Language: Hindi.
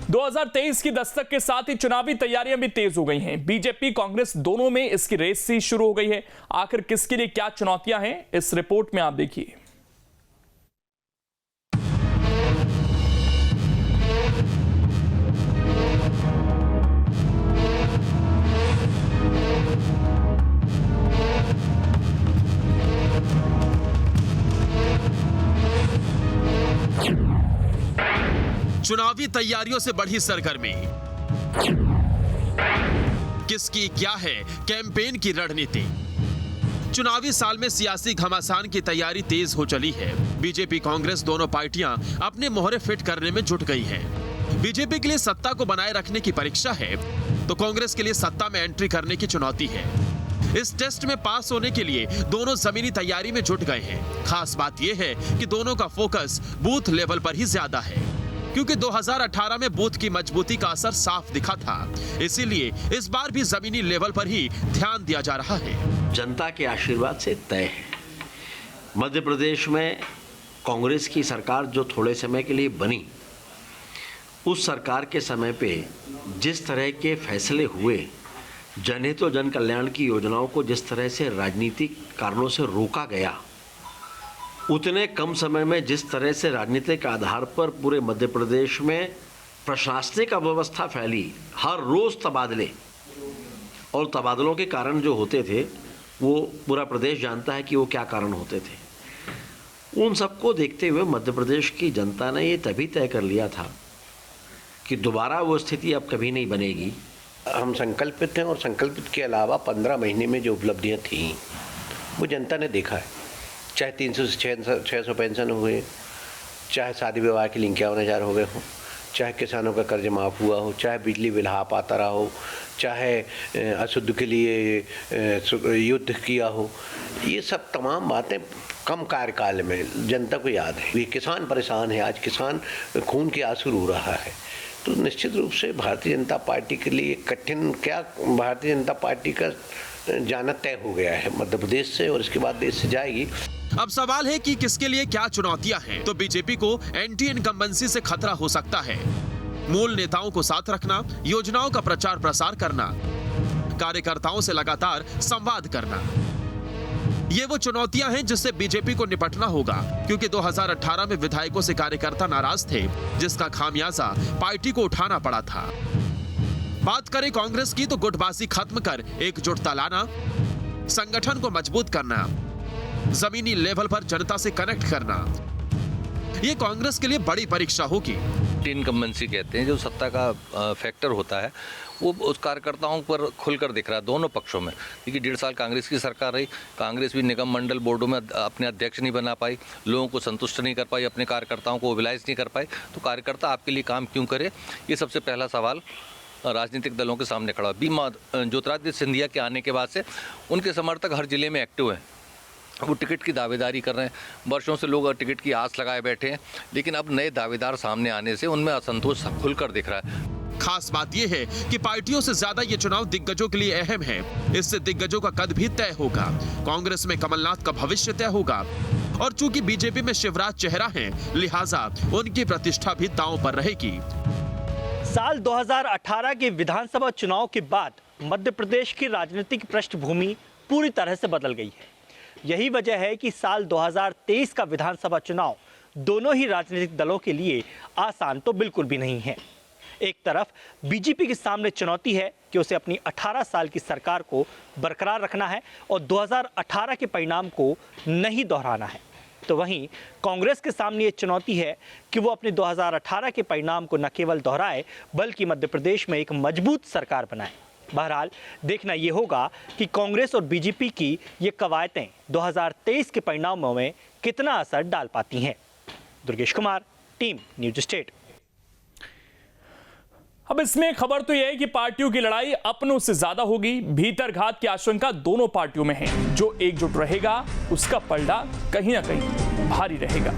2023 की दस्तक के साथ ही चुनावी तैयारियां भी तेज हो गई हैं। बीजेपी कांग्रेस दोनों में इसकी रेस सी शुरू हो गई है। आखिर किसके लिए क्या चुनौतियां हैं, इस रिपोर्ट में आप देखिए। चुनावी तैयारियों से बढ़ी सरगर्मी, किसकी क्या है कैंपेन की रणनीति। चुनावी साल में सियासी घमासान की तैयारी तेज हो चली है। बीजेपी कांग्रेस दोनों पार्टियां अपने मोहरे फिट करने में जुट गई हैं। बीजेपी के लिए सत्ता को बनाए रखने की परीक्षा है, तो कांग्रेस के लिए सत्ता में एंट्री करने की चुनौती है। इस टेस्ट में पास होने के लिए दोनों जमीनी तैयारी में जुट गए हैं। खास बात यह है कि दोनों का फोकस बूथ लेवल पर ही ज्यादा है, क्योंकि 2018 में बूथ की मजबूती का असर साफ दिखा था। इसीलिए इस बार भी जमीनी लेवल पर ही ध्यान दिया जा रहा है। जनता के आशीर्वाद से तय है। मध्य प्रदेश में कांग्रेस की सरकार जो थोड़े समय के लिए बनी, उस सरकार के समय पे जिस तरह के फैसले हुए, जनहित और जन कल्याण की योजनाओं को जिस तरह से राजनीतिक कारणों से रोका गया, उतने कम समय में जिस तरह से राजनीतिक आधार पर पूरे मध्य प्रदेश में प्रशासनिक अव्यवस्था फैली, हर रोज तबादले, और तबादलों के कारण जो होते थे वो पूरा प्रदेश जानता है कि वो क्या कारण होते थे। उन सबको देखते हुए मध्य प्रदेश की जनता ने ये तभी तय कर लिया था कि दोबारा वो स्थिति अब कभी नहीं बनेगी। हम संकल्पित हैं, और संकल्पित के अलावा 15 महीने में जो उपलब्धियां थीं वो जनता ने देखा है। चाहे 300 से 600 पेंशन हुए, चाहे शादी विवाह के लिए 51,000 हो गए हों, चाहे किसानों का कर्ज माफ़ हुआ हो, चाहे बिजली बिल हाफ आता रहा हो, चाहे अशुद्ध के लिए युद्ध किया हो, ये सब तमाम बातें कम कार्यकाल में जनता को याद है। ये किसान परेशान है, आज किसान खून के आंसू रो रहा है। तो निश्चित रूप से भारतीय जनता पार्टी के लिए कठिन क्या, भारतीय जनता पार्टी का जाना तय हो गया है मध्य प्रदेश से, और इसके बाद देश से जाएगी। अब सवाल है कि किसके लिए क्या चुनौतियां हैं। तो बीजेपी को एंटी इनकम्बेंसी से खतरा हो सकता है। मूल नेताओं को साथ रखना, योजनाओं का प्रचार प्रसार करना, कार्यकर्ताओं से लगातार संवाद करना, ये वो चुनौतियां हैं जिससे बीजेपी को निपटना होगा, क्योंकि 2018 में विधायकों से कार्यकर्ता नाराज थे, जिसका खामियाजा पार्टी को उठाना पड़ा था। बात करें कांग्रेस की, तो गुटबाजी खत्म कर एकजुटता लाना, संगठन को मजबूत करना, जमीनी लेवल पर जनता से कनेक्ट करना, ये कांग्रेस के लिए बड़ी परीक्षा होगी। इनकम्बेंसी कहते हैं, जो सत्ता का फैक्टर होता है, वो उस कार्यकर्ताओं पर खुलकर दिख रहा है दोनों पक्षों में। क्योंकि 1.5 साल कांग्रेस की सरकार रही, कांग्रेस भी निगम मंडल बोर्डों में अपने अध्यक्ष नहीं बना पाई, लोगों को संतुष्ट नहीं कर पाई, अपने कार्यकर्ताओं को मोबिलाइज नहीं कर पाई। तो कार्यकर्ता आपके लिए काम क्यों करे, ये सबसे पहला सवाल राजनीतिक दलों के सामने खड़ा। ज्योतिरादित्य सिंधिया के आने के बाद से उनके समर्थक हर जिले में एक्टिव हैं, वो टिकट की दावेदारी कर रहे हैं। वर्षों से लोग टिकट की आस लगाए बैठे हैं, लेकिन अब नए दावेदार सामने आने से उनमें असंतोष खुलकर दिख रहा है। खास बात यह है कि पार्टियों से ज्यादा ये चुनाव दिग्गजों के लिए अहम है। इससे दिग्गजों का कद भी तय होगा। कांग्रेस में कमलनाथ का भविष्य तय होगा, और चूंकि बीजेपी में शिवराज चेहरा है, लिहाजा उनकी प्रतिष्ठा भी दांव पर रहेगी। साल 2018 के विधानसभा चुनाव के बाद मध्य प्रदेश की राजनीतिक पृष्ठभूमि पूरी तरह से बदल गई है। यही वजह है कि साल 2023 का विधानसभा चुनाव दोनों ही राजनीतिक दलों के लिए आसान तो बिल्कुल भी नहीं है। एक तरफ बीजेपी के सामने चुनौती है कि उसे अपनी 18 साल की सरकार को बरकरार रखना है और 2018 के परिणाम को नहीं दोहराना है, तो वहीं कांग्रेस के सामने ये चुनौती है कि वो अपने 2018 के परिणाम को न केवल दोहराए, बल्कि मध्य प्रदेश में एक मजबूत सरकार बनाए। बहरहाल देखना ये होगा कि कांग्रेस और बीजेपी की ये कवायतें 2023 के परिणामों में कितना असर डाल पाती हैं। Durgesh Kumar, team news state. अब इसमें खबर तो यह है कि पार्टियों की लड़ाई अपनों से ज्यादा होगी। भीतर घात की आशंका दोनों पार्टियों में है। जो एकजुट रहेगा उसका पलड़ा कहीं ना कहीं भारी रहेगा।